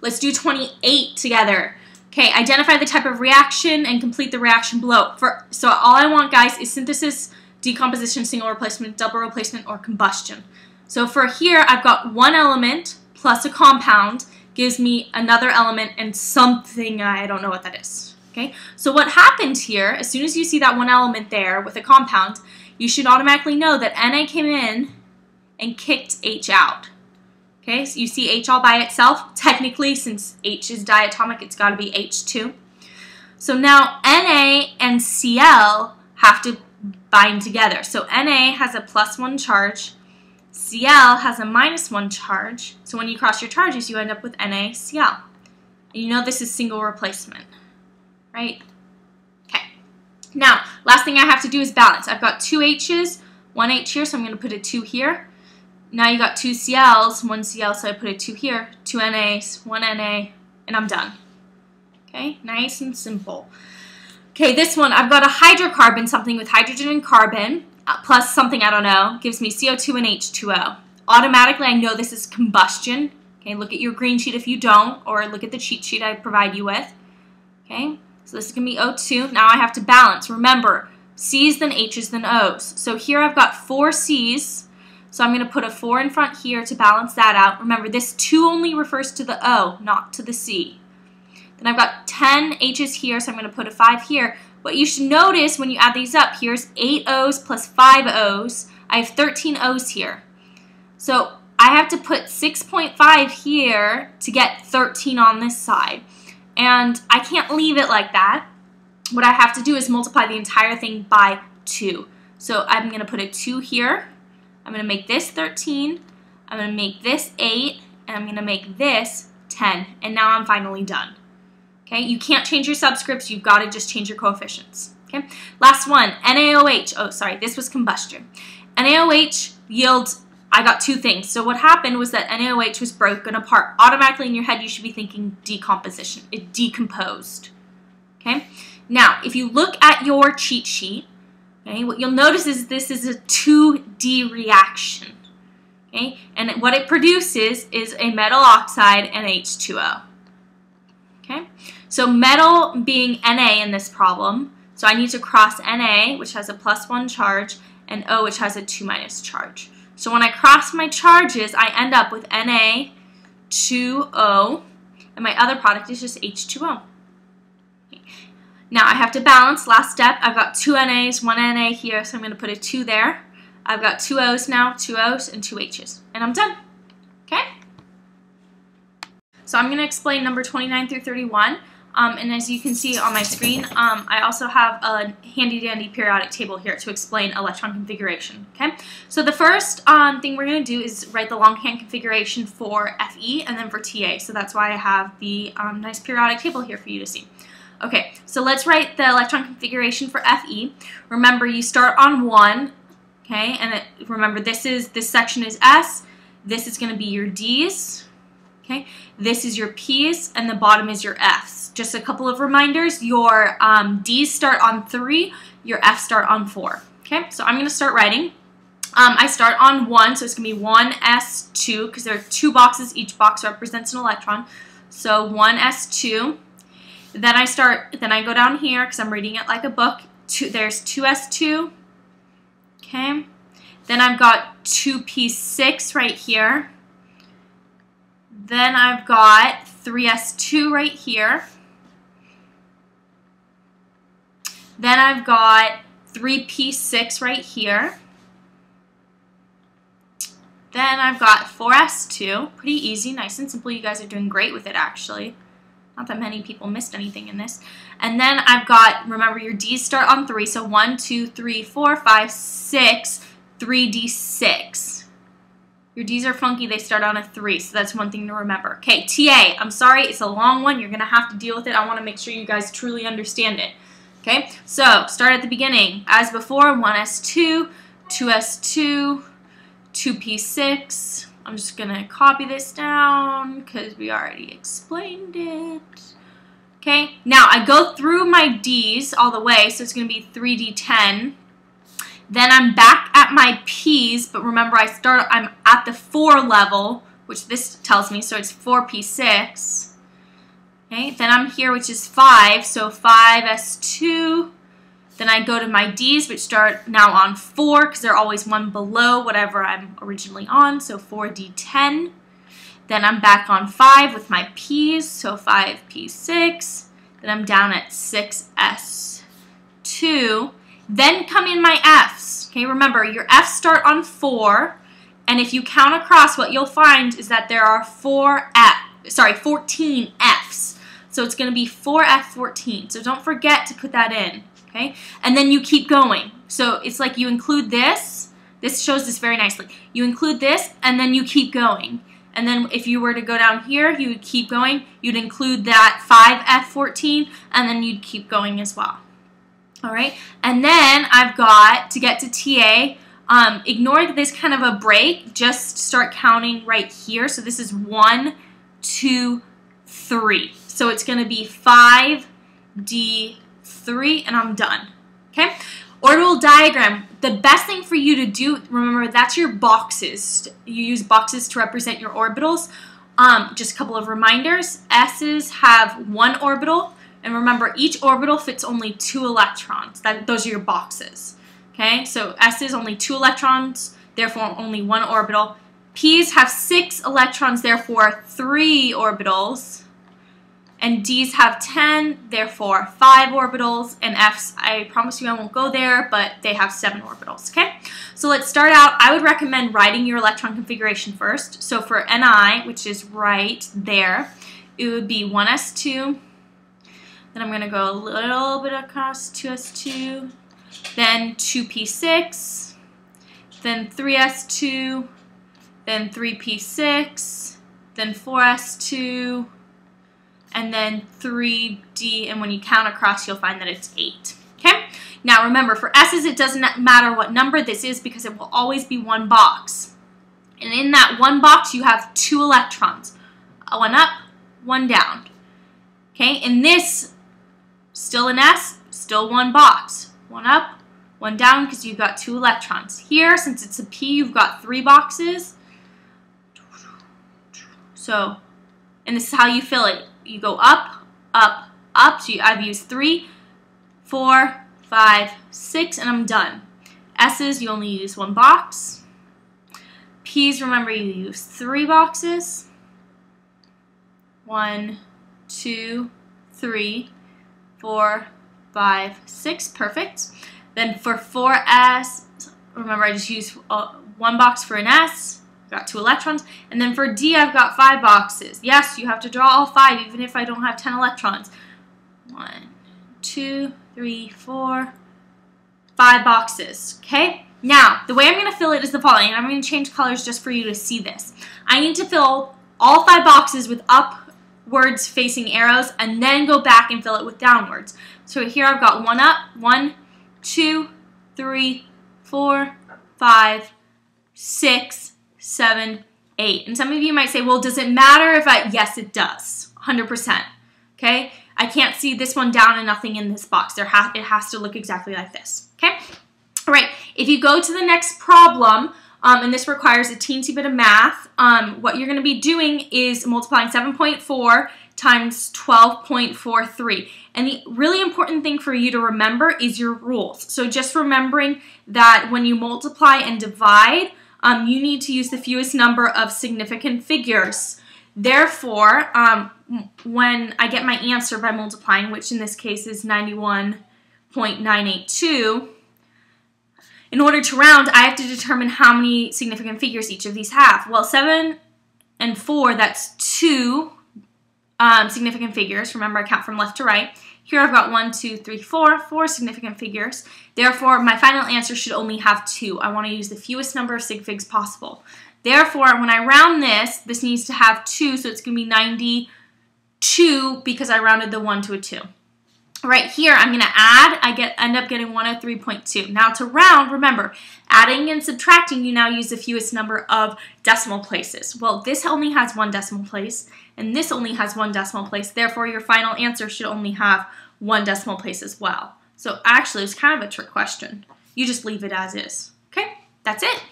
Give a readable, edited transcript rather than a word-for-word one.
Let's do 28 together. Okay, identify the type of reaction and complete the reaction below. So all I want, guys, is synthesis, decomposition, single replacement, double replacement, or combustion. So for here, I've got one element plus a compound gives me another element and something, I don't know what that is. Okay, so what happened here, as soon as you see that one element there with a compound, you should automatically know that Na came in and kicked H out. Okay, so you see H all by itself. Technically, since H is diatomic, it's got to be H2. So now Na and Cl have to bind together. So Na has a +1 charge. Cl has a -1 charge. So when you cross your charges, you end up with NaCl. And you know this is single replacement, right? Okay. Now, last thing I have to do is balance. I've got 2 H's, 1 H here, so I'm going to put a 2 here. Now you got 2 Cl's, 1 Cl, so I put a 2 here, 2 Na's, 1 Na, and I'm done. Okay, nice and simple. Okay, this one, I've got a hydrocarbon, something with hydrogen and carbon, plus something, I don't know, gives me CO2 and H2O. Automatically, I know this is combustion. Okay, look at your green sheet if you don't, or look at the cheat sheet I provide you with. Okay, so this is going to be O2. Now I have to balance. Remember, C's, then H's, then O's. So here I've got 4 C's. So I'm going to put a 4 in front here to balance that out. Remember, this 2 only refers to the O, not to the C. Then I've got 10 H's here, so I'm going to put a 5 here. What you should notice when you add these up, here's 8 O's plus 5 O's. I have 13 O's here. So I have to put 6.5 here to get 13 on this side. And I can't leave it like that. What I have to do is multiply the entire thing by 2. So I'm going to put a 2 here. I'm going to make this 13, I'm going to make this 8, and I'm going to make this 10. And now I'm finally done. Okay, you can't change your subscripts, you've got to just change your coefficients. Okay, last one, NaOH. Oh, sorry, this was combustion. NaOH yields, I got 2 things. So what happened was that NaOH was broken apart. Automatically in your head, you should be thinking decomposition. It decomposed. Okay, now if you look at your cheat sheet, okay, what you'll notice is this is a 2D reaction. Okay, and what it produces is a metal oxide and H2O. Okay, so metal being Na in this problem, so I need to cross Na, which has a +1 charge, and O, which has a 2- charge. So when I cross my charges, I end up with Na2O, and my other product is just H2O. Now I have to balance, last step, I've got 2 Na's, 1 Na here, so I'm going to put a 2 there. I've got 2 O's now, 2 O's, and 2 H's, and I'm done. Okay? So I'm going to explain number 29 through 31, and as you can see on my screen, I also have a handy-dandy periodic table here to explain electron configuration. Okay? So the first thing we're going to do is write the longhand configuration for Fe and then for Ta, so that's why I have the nice periodic table here for you to see. Okay, so let's write the electron configuration for Fe. Remember, you start on 1, okay, and remember this section is S, this is going to be your D's, okay, this is your P's, and the bottom is your F's. Just a couple of reminders, your D's start on 3, your F's start on 4, okay, so I'm going to start writing. I start on 1, so it's going to be 1s2, because there are 2 boxes, each box represents an electron, so 1s2. Then I go down here because I'm reading it like a book. There's 2s2. Okay. Then I've got 2p6 right here. Then I've got 3s2 right here. Then I've got 3p6 right here. Then I've got 4s2. Pretty easy, nice and simple. You guys are doing great with it, actually. Not that many people missed anything in this. And then I've got, remember your D's start on 3, so 1, 2, 3, 4, 5, 6, 3D6. Your D's are funky, they start on a 3, so that's one thing to remember. Okay, TA, I'm sorry, it's a long one, you're going to have to deal with it. I want to make sure you guys truly understand it. Okay, so start at the beginning. As before, 1s2, 2s2, 2p6. I'm just going to copy this down because we already explained it. Okay, now I go through my D's all the way, so it's going to be 3D10. Then I'm back at my P's, but remember I'm at the 4 level, which this tells me, so it's 4p6. Okay, then I'm here, which is 5, so 5s2. Then I go to my d's, which start now on 4, because they're always one below whatever I'm originally on, so 4d10. Then I'm back on 5 with my p's, so 5p6. Then I'm down at 6s2. Then come in my f's. Okay, remember, your f's start on 4, and if you count across, what you'll find is that there are 14 f's. So it's going to be 4f14. So don't forget to put that in. Okay, and then you keep going. So it's like you include this. This shows this very nicely. You include this, and then you keep going. And then if you were to go down here, you would keep going. You'd include that 5f14, and then you'd keep going as well. All right, and then I've got to get to TA. Ignore this kind of a break. Just start counting right here. So this is 1, 2, 3. So it's going to be 5d3, and I'm done. Okay. Orbital diagram. The best thing for you to do, remember, that's your boxes. You use boxes to represent your orbitals. Just a couple of reminders. S's have 1 orbital, and remember, each orbital fits only 2 electrons. Those are your boxes. Okay, so S's only 2 electrons, therefore only 1 orbital. P's have 6 electrons, therefore 3 orbitals. And D's have 10, therefore 5 orbitals. And F's, I promise you I won't go there, but they have 7 orbitals, okay? So let's start out. I would recommend writing your electron configuration first. So for Ni, which is right there, it would be 1s2. Then I'm going to go a little bit across 2s2. Then 2p6. Then 3s2. Then 3p6. Then 4s2. And then 3D, and when you count across, you'll find that it's 8. Okay? Now remember, for S's, it doesn't matter what number this is because it will always be 1 box. And in that 1 box, you have 2 electrons. 1 up, 1 down. Okay? In this, still an S, still 1 box. 1 up, 1 down because you've got 2 electrons. Here, since it's a P, you've got 3 boxes. So, and this is how you fill it. You go up, up, up. So I've used 3, 4, 5, 6, and I'm done. S's, you only use 1 box. P's, remember, you use 3 boxes. 1, 2, 3, 4, 5, 6. Perfect. Then for 4S, remember, I just used 1 box for an S. Got 2 electrons. And then for D, I've got 5 boxes. Yes, you have to draw all 5, even if I don't have 10 electrons. 1, 2, 3, 4, 5 boxes. Okay? Now, the way I'm going to fill it is the following. And I'm going to change colors just for you to see this. I need to fill all 5 boxes with upwards facing arrows and then go back and fill it with downwards. So here I've got 1 up, 1, 2, 3, 4, 5, 6, 7, 8. And some of you might say, well, does it matter if yes, it does. 100%. Okay? I can't see this one down and nothing in this box. It has to look exactly like this. Okay? All right. If you go to the next problem, and this requires a teensy bit of math, what you're going to be doing is multiplying 7.4 times 12.43. And the really important thing for you to remember is your rules. So just remembering that when you multiply and divide, you need to use the fewest number of significant figures. Therefore, when I get my answer by multiplying, which in this case is 91.982, in order to round, I have to determine how many significant figures each of these have. Well, 7 and 4, that's 2 significant figures. Remember, I count from left to right. Here I've got 1, 2, 3, 4 significant figures. Therefore, my final answer should only have 2. I want to use the fewest number of sig figs possible. Therefore, when I round this needs to have 2, so it's going to be 92 because I rounded the 1 to a 2. Right here, I'm going to add. End up getting 103.2. Now to round, remember, adding and subtracting, you now use the fewest number of decimal places. Well, this only has 1 decimal place, and this only has 1 decimal place. Therefore, your final answer should only have 1 decimal place as well. So actually, it's kind of a trick question. You just leave it as is. Okay, that's it.